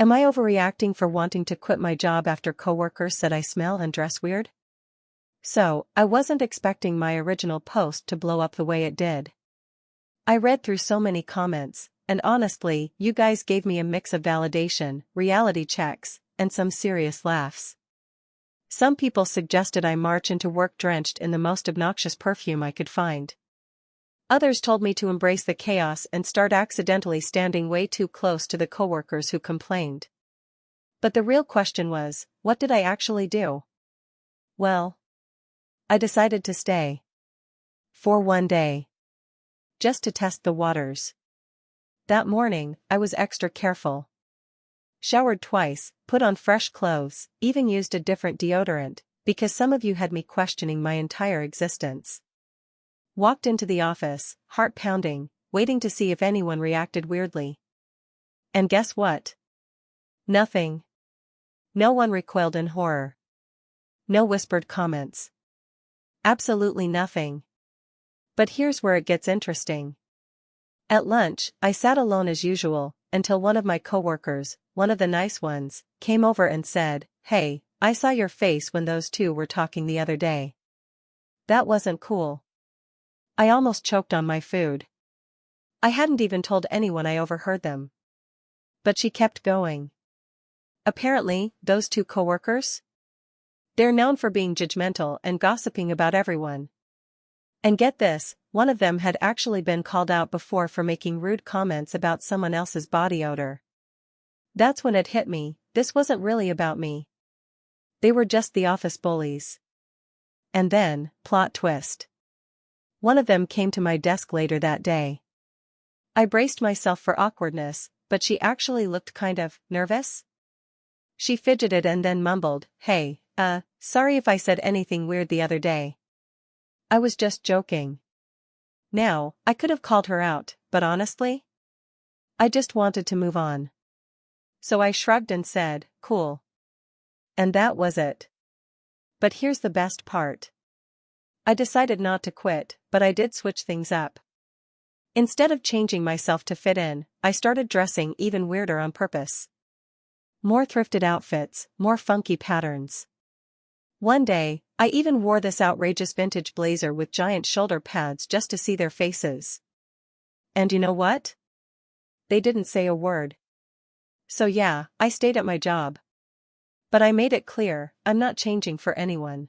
Am I overreacting for wanting to quit my job after coworkers said I smell and dress weird? So, I wasn't expecting my original post to blow up the way it did. I read through so many comments, and honestly, you guys gave me a mix of validation, reality checks, and some serious laughs. Some people suggested I march into work drenched in the most obnoxious perfume I could find. Others told me to embrace the chaos and start accidentally standing way too close to the coworkers who complained. But the real question was, what did I actually do? Well, I decided to stay. For one day. Just to test the waters. That morning, I was extra careful. Showered twice, put on fresh clothes, even used a different deodorant, because some of you had me questioning my entire existence. Walked into the office, heart pounding, waiting to see if anyone reacted weirdly. And guess what? Nothing. No one recoiled in horror. No whispered comments. Absolutely nothing. But here's where it gets interesting. At lunch, I sat alone as usual, until one of my coworkers, one of the nice ones, came over and said, "Hey, I saw your face when those two were talking the other day. That wasn't cool." I almost choked on my food. I hadn't even told anyone I overheard them. But she kept going. Apparently, those two coworkers? They're known for being judgmental and gossiping about everyone. And get this, one of them had actually been called out before for making rude comments about someone else's body odor. That's when it hit me, this wasn't really about me. They were just the office bullies. And then, plot twist. One of them came to my desk later that day. I braced myself for awkwardness, but she actually looked kind of nervous. She fidgeted and then mumbled, "Hey, sorry if I said anything weird the other day. I was just joking." Now, I could have called her out, but honestly, I just wanted to move on. So I shrugged and said, "Cool." And that was it. But here's the best part. I decided not to quit, but I did switch things up. Instead of changing myself to fit in, I started dressing even weirder on purpose. More thrifted outfits, more funky patterns. One day, I even wore this outrageous vintage blazer with giant shoulder pads just to see their faces. And you know what? They didn't say a word. So yeah, I stayed at my job. But I made it clear, I'm not changing for anyone.